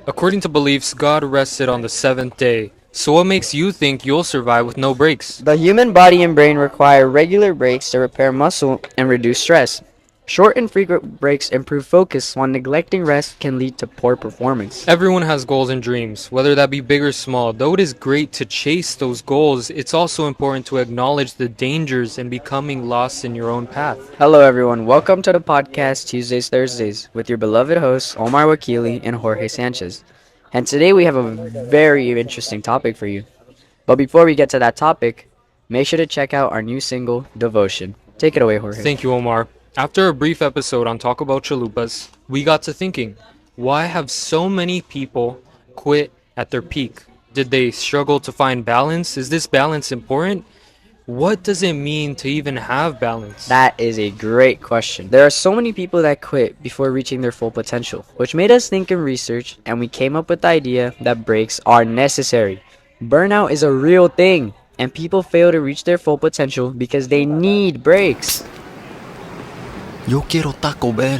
According to beliefs, God rested on the seventh day. So what makes you think you'll survive with no breaks? The human body and brain require regular breaks to repair muscle and reduce stress. Short and frequent breaks improve focus, while neglecting rest can lead to poor performance. Everyone has goals and dreams, whether that be big or small. Though it is great to chase those goals, it's also important to acknowledge the dangers in becoming lost in your own path. Hello, everyone. Welcome to the podcast Tuesdays, Thursdays with your beloved hosts Omar Wakili and Jorge Sanchez. And today we have a very interesting topic for you. But before we get to that topic, make sure to check out our new single, Devotion. Take it away, Jorge. Thank you, Omar. After a brief episode on Talk About Chalupas, we got to thinking, why have so many people quit at their peak? Did they struggle to find balance? Is this balance important? What does it mean to even have balance? That is a great question. There are so many people that quit before reaching their full potential, which made us think and research, and we came up with the idea that breaks are necessary. Burnout is a real thing, and people fail to reach their full potential because they need breaks. Yo quiero Taco Bell.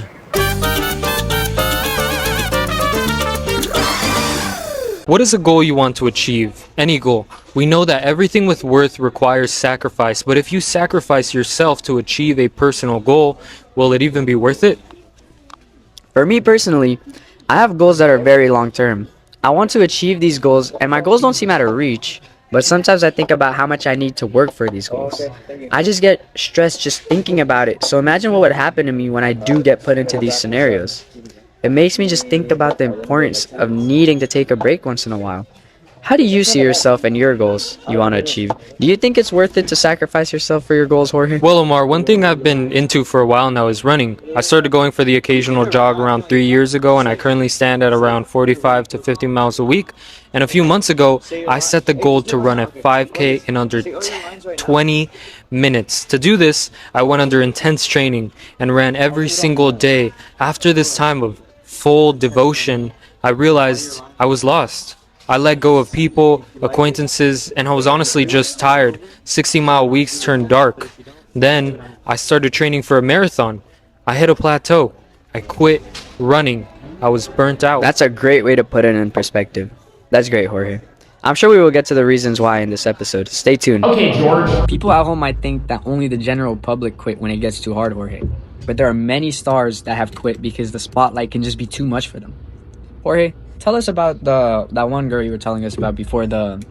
What is a goal you want to achieve? Any goal. We know that everything with worth requires sacrifice, but if you sacrifice yourself to achieve a personal goal, will it even be worth it? For me personally, I have goals that are very long term. I want to achieve these goals, and my goals don't seem out of reach, but sometimes I think about how much I need to work for these goals. I just get stressed just thinking about it, so imagine what would happen to me when I do get put into these scenarios. It makes me just think about the importance of needing to take a break once in a while. How do you see yourself and your goals you want to achieve? Do you think it's worth it to sacrifice yourself for your goals, Jorge? Well, Omar, one thing I've been into for a while now is running. I started going for the occasional jog around 3 years ago, and I currently stand at around 45 to 50 miles a week. And a few months ago, I set the goal to run a 5K in under 20 minutes. To do this, I went under intense training and ran every single day. After this time of full devotion, I realized I was lost. I let go of people, acquaintances, and I was honestly just tired. 60-mile weeks turned dark. Then I started training for a marathon. I hit a plateau. I quit running. I was burnt out. That's a great way to put it in perspective. That's great, Jorge. I'm sure we will get to the reasons why in this episode. Stay tuned. Okay, George. People at home might think that only the general public quit when it gets too hard, Jorge. But there are many stars that have quit because the spotlight can just be too much for them. Jorge, tell us about that one girl you were telling us about before, the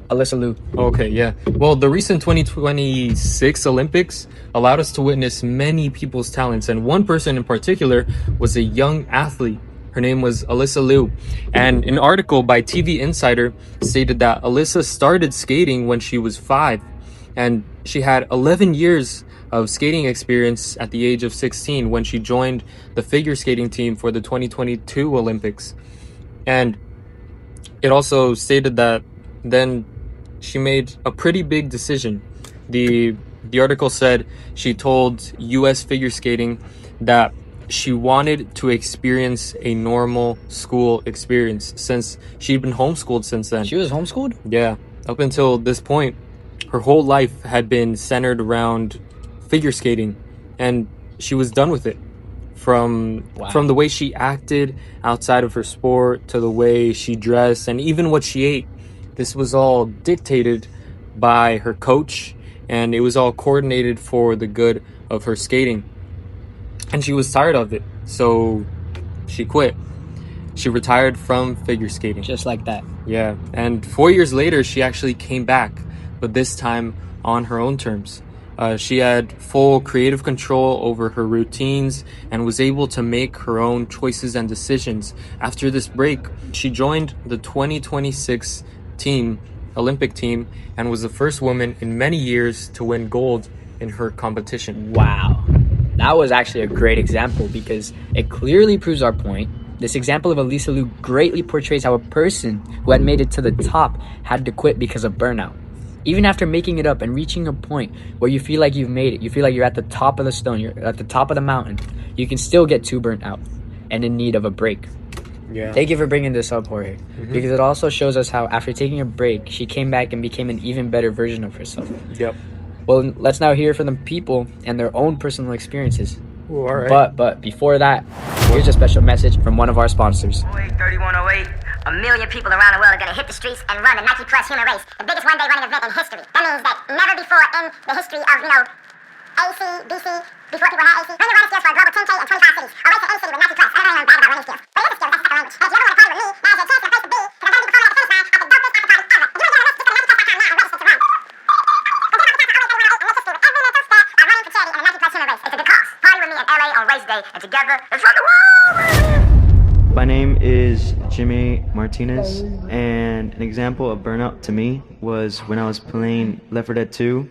Alyssa Liu. Okay, yeah. Well, the recent 2026 Olympics allowed us to witness many people's talents, and one person in particular was a young athlete. Her name was Alyssa Liu, and an article by TV Insider stated that Alyssa started skating when she was 5, and she had 11 years of skating experience at the age of 16 when she joined the figure skating team for the 2022 Olympics. And it also stated that then she made a pretty big decision. The article said she told US Figure Skating that she wanted to experience a normal school experience since she'd been homeschooled since then. She was homeschooled? Yeah. Up until this point, her whole life had been centered around figure skating, and she was done with it. From the way she acted outside of her sport to the way she dressed and even what she ate, this was all dictated by her coach, and it was all coordinated for the good of her skating. And she was tired of it, so she quit. She retired from figure skating. Just like that. Yeah, and 4 years later, she actually came back, but this time on her own terms. She had full creative control over her routines and was able to make her own choices and decisions. After this break, she joined the 2026 Olympic team, and was the first woman in many years to win gold in her competition. Wow. That was actually a great example because it clearly proves our point. This example of Alyssa Liu greatly portrays how a person who had made it to the top had to quit because of burnout. Even after making it up and reaching a point where you feel like you've made it, you feel like you're at the top of the stone, you're at the top of the mountain, you can still get too burnt out and in need of a break. Yeah. Thank you for bringing this up, Jorge, because it also shows us how after taking a break, she came back and became an even better version of herself. Yep. Well, let's now hear from the people and their own personal experiences. Ooh, all right. But before that, here's a special message from one of our sponsors. 3108. A million people around the world are going to hit the streets and run the Nike Plus Human Race, the biggest one-day running event in history. That means that never before in the history of, AC, BC, before people had AC, run your running skills for a global 10K in 25 cities. Or race to any city with Nike Plus. I don't know anything bad about running skills. But it is a skill, that's the language. And if you ever want to party with me, now's your chance and place to be, because I'm going to be performing at the finish line at the dopest after party ever. You ain't got a race, just go to NikePlus.com now and register to run. And together, let's run the world! My name is Jimmy Martinez, and an example of burnout to me was when I was playing Left 4 Dead 2.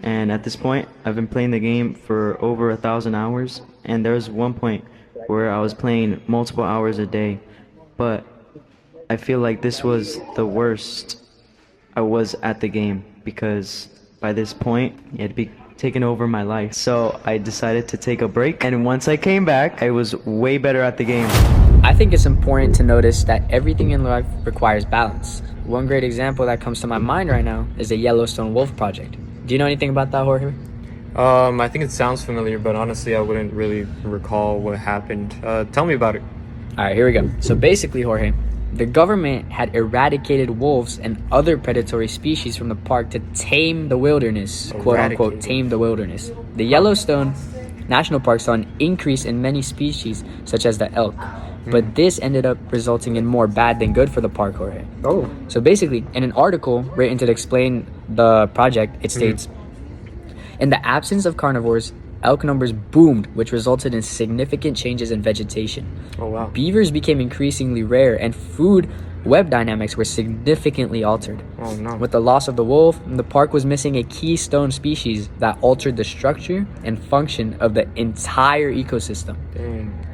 And at this point, I've been playing the game for over 1,000 hours, and there was one point where I was playing multiple hours a day. But I feel like this was the worst I was at the game, because by this point, it had been taken over my life. So I decided to take a break, and once I came back, I was way better at the game. I think it's important to notice that everything in life requires balance. One great example that comes to my mind right now is the Yellowstone Wolf Project. Do you know anything about that, Jorge? I think it sounds familiar, but honestly, I wouldn't really recall what happened. Tell me about it. All right, here we go. So basically, Jorge, the government had eradicated wolves and other predatory species from the park to tame the wilderness, quote unquote, tame the wilderness. The Yellowstone National Park saw an increase in many species, such as the elk. But this ended up resulting in more bad than good for the park, Jorge. Oh. So basically, in an article written to explain the project, it states, in the absence of carnivores, elk numbers boomed, which resulted in significant changes in vegetation. Oh, wow. Beavers became increasingly rare, and food web dynamics were significantly altered. Oh, no. With the loss of the wolf, the park was missing a keystone species that altered the structure and function of the entire ecosystem. Dang.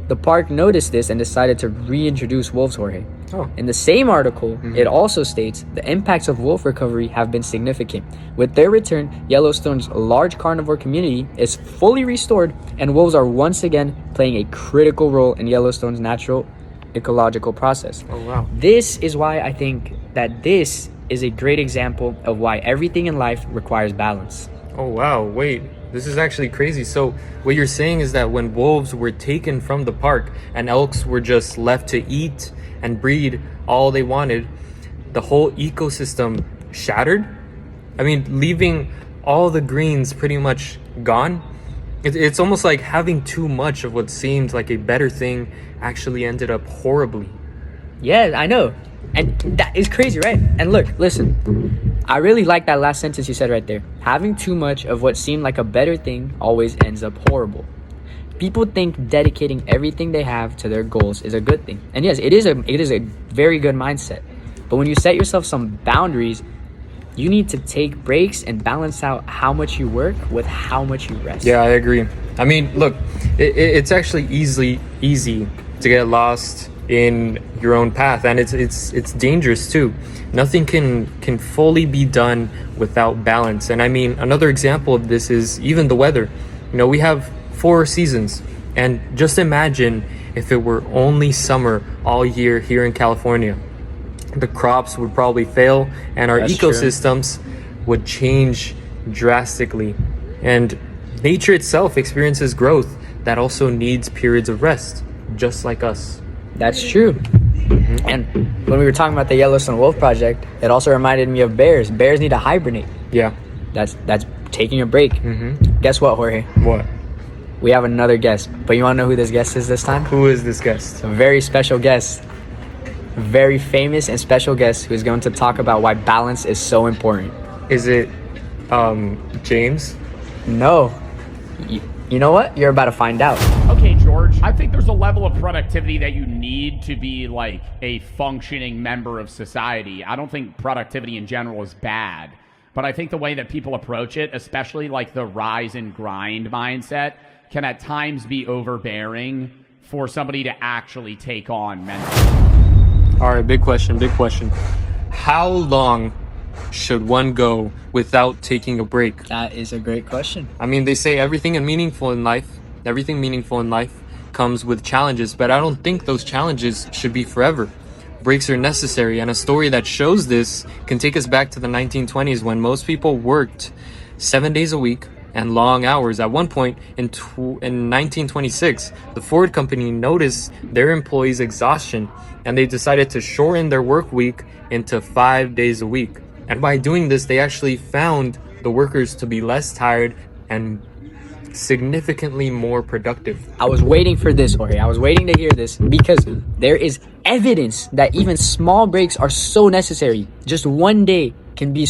The park noticed this and decided to reintroduce wolves, Jorge. Oh. In the same article, it also states the impacts of wolf recovery have been significant. With their return, Yellowstone's large carnivore community is fully restored, and wolves are once again playing a critical role in Yellowstone's natural ecological process. Oh, wow. This is why I think that this is a great example of why everything in life requires balance. Oh, wow. Wait, this is actually crazy. So what you're saying is that when wolves were taken from the park and elks were just left to eat and breed all they wanted, the whole ecosystem shattered? I mean, leaving all the greens pretty much gone? It's almost like having too much of what seemed like a better thing actually ended up horribly. Yeah, I know. And that is crazy, right? And look, listen, I really like that last sentence you said right there. Having too much of what seemed like a better thing always ends up horrible. People think dedicating everything they have to their goals is a good thing. And yes, it is a very good mindset. But when you set yourself some boundaries, you need to take breaks and balance out how much you work with how much you rest. Yeah, I agree. I mean, look, it's actually easy to get lost in your own path, and it's dangerous too. Nothing can fully be done without balance. And I mean, another example of this is even the weather. You know, we have 4 seasons, and just imagine if it were only summer all year here in California. The crops would probably fail, and our That's true. ecosystems would change drastically. And nature itself experiences growth that also needs periods of rest, just like us. That's true. And when we were talking about the Yellowstone Wolf Project, it also reminded me of bears. Bears need to hibernate. Yeah. That's taking a break. Guess what, Jorge? What? We have another guest. But you want to know who this guest is this time? Who is this guest? A very special guest. A very famous and special guest who is going to talk about why balance is so important. Is it James? No. You know what? You're about to find out. Okay, George, I think there's a level of productivity that you need to be like a functioning member of society. I don't think productivity in general is bad, but I think the way that people approach it, especially like the rise and grind mindset, can at times be overbearing for somebody to actually take on mentally. All right, big question. How long should one go without taking a break? That is a great question. I mean, they say everything meaningful in life comes with challenges, but I don't think those challenges should be forever. Breaks are necessary, and a story that shows this can take us back to the 1920s when most people worked 7 days a week, and long hours. At one point in 1926, the Ford company noticed their employees' exhaustion, and they decided to shorten their work week into 5 days a week. And by doing this, they actually found the workers to be less tired and significantly more productive. I was waiting for this, Jorge. I was waiting to hear this because there is evidence that even small breaks are so necessary. Just one day can do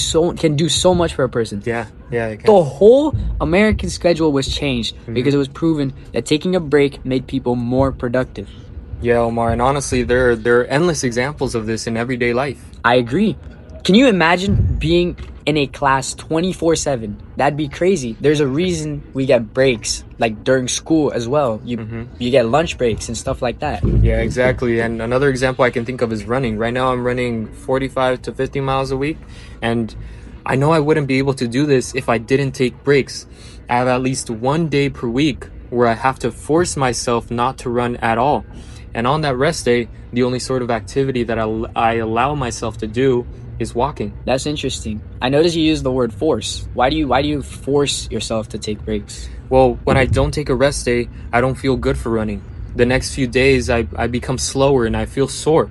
so much for a person. Yeah, it can. The whole American schedule was changed because it was proven that taking a break made people more productive. Yeah, Omar, and honestly, there are endless examples of this in everyday life. I agree. Can you imagine being in a class 24/7? That'd be crazy. There's a reason we get breaks, like during school as well. You get lunch breaks and stuff like that. Yeah, exactly. And another example I can think of is running. Right now, I'm running 45 to 50 miles a week, and I know I wouldn't be able to do this if I didn't take breaks. I have at least one day per week where I have to force myself not to run at all. And on that rest day, the only sort of activity that I allow myself to do is walking. That's interesting. I noticed you use the word force. Why do you force yourself to take breaks? Well, when I don't take a rest day, I don't feel good for running. The next few days, I become slower and I feel sore.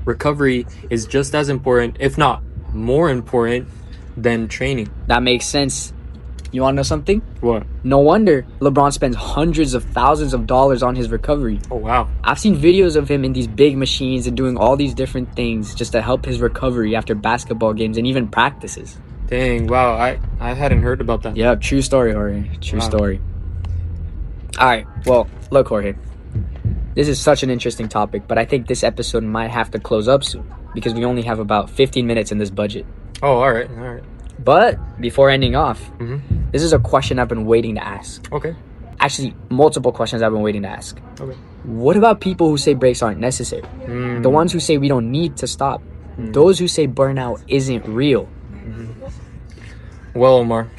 Recovery is just as important, if not more important, than training. That makes sense. You want to know something? What? No wonder LeBron spends hundreds of thousands of dollars on his recovery. Oh, wow. I've seen videos of him in these big machines and doing all these different things just to help his recovery after basketball games and even practices. Dang, wow. I hadn't heard about that. Yeah, true story, Jorge. True Wow. story. All right, well, look, Jorge. This is such an interesting topic, but I think this episode might have to close up soon because we only have about 15 minutes in this budget. Oh, all right. But before ending off, Mhm. this is a question I've been waiting to ask. Okay. Actually, multiple questions I've been waiting to ask. Okay. What about people who say breaks aren't necessary? The ones who say we don't need to stop. Those who say burnout isn't real. Well, Omar,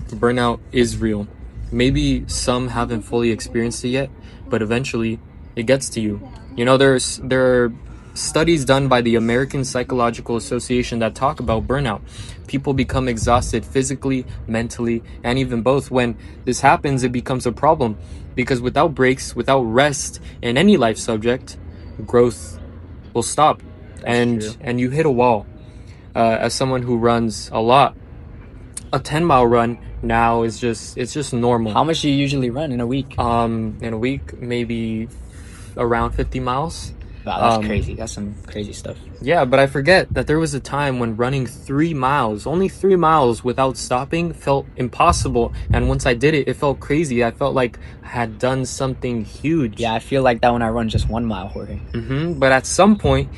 burnout is real. Maybe some haven't fully experienced it yet, but eventually it gets to you. You know, there are studies done by the American Psychological Association that talk about burnout. People become exhausted physically, mentally, and even both. When this happens, it becomes a problem because without breaks, without rest in any life subject, growth will stop. And you hit a wall. As someone who runs a lot, a 10-mile run now is just normal. How much do you usually run in a week? In a week, maybe around 50 miles. Wow, that's crazy. That's some crazy stuff. Yeah, but I forget that there was a time when running 3 miles, only 3 miles without stopping felt impossible. And once I did it, it felt crazy. I felt like I had done something huge. Yeah, I feel like that when I run just 1 mile, Jorge. But at some point,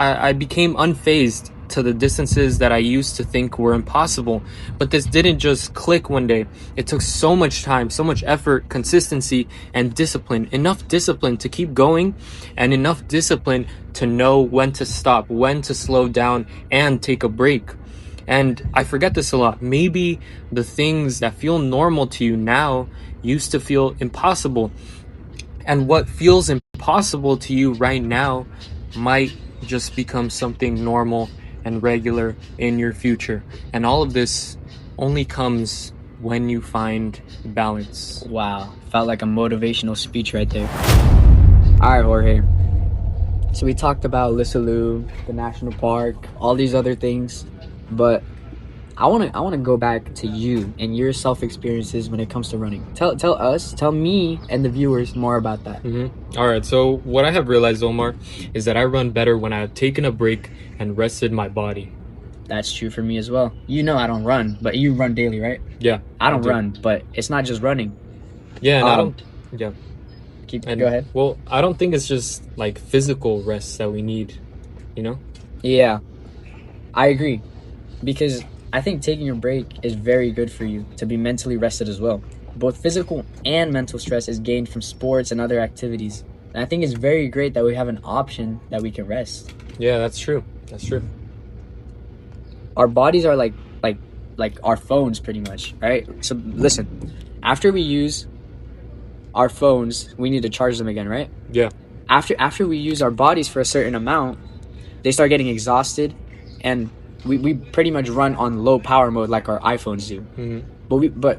I became unfazed to the distances that I used to think were impossible. But this didn't just click one day. It took so much time, so much effort, consistency, and discipline. Enough discipline to keep going, and enough discipline to know when to stop, when to slow down, and take a break. And I forget this a lot. Maybe the things that feel normal to you now used to feel impossible. And what feels impossible to you right now might just become something normal and regular in your future. And all of this only comes when you find balance. Wow, felt like a motivational speech right there. All right, Jorge. So we talked about Lisaloo, the national park, all these other things, but I want to go back to you and your self experiences when it comes to running. Tell me and the viewers more about that. All right, so what I have realized, Omar, is that I run better when I have taken a break and rested my body. That's true for me as well. You know I don't run, but you run daily, right? Yeah. I don't run, but it's not just running. Yeah, and I don't. Yeah. Go ahead. Well, I don't think it's just like physical rest that we need, you know? Yeah, I agree. Because I think taking a break is very good for you to be mentally rested as well. Both physical and mental stress is gained from sports and other activities. And I think it's very great that we have an option that we can rest. Yeah, that's true. That's true. Our bodies are like our phones pretty much, right? So listen, after we use our phones, we need to charge them again, right? Yeah. After we use our bodies for a certain amount, they start getting exhausted, and we pretty much run on low power mode like our iPhones do. but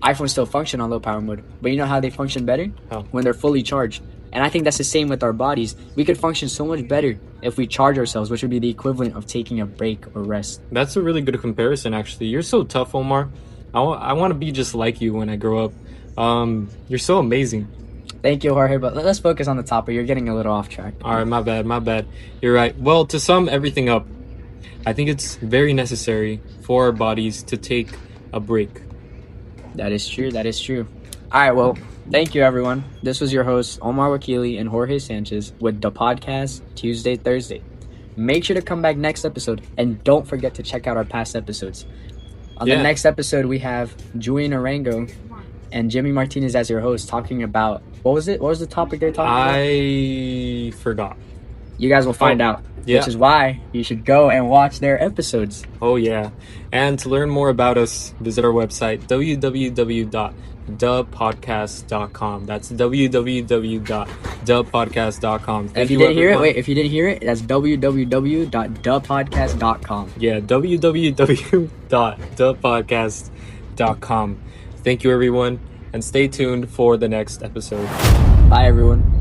iPhones still function on low power mode. But you know how they function better? How? When they're fully charged. And I think that's the same with our bodies. We could function so much better if we charge ourselves, which would be the equivalent of taking a break or rest. That's a really good comparison, actually. You're so tough, Omar. I want to be just like you when I grow up. You're so amazing. Thank you, Jorge, but let's focus on the topic. You're getting a little off track. All right, my bad. You're right. Well, to sum everything up, I think it's very necessary for our bodies to take a break. That is true. All right, well, thank you, everyone. This was your hosts, Omar Wakili and Jorge Sanchez with the podcast Tuesday, Thursday. Make sure to come back next episode, and don't forget to check out our past episodes. On the next episode, we have Julian Arango and Jimmy Martinez as your host, talking about, what was it? What was the topic they're talking about? I forgot. You guys will find out, yeah. which is why you should go and watch their episodes. Oh, yeah. And to learn more about us, visit our website, www.thepodcast.com. That's www.thepodcast.com. If you didn't hear it, that's www.thepodcast.com. Yeah, www.thepodcast.com. Thank you, everyone, and stay tuned for the next episode. Bye, everyone.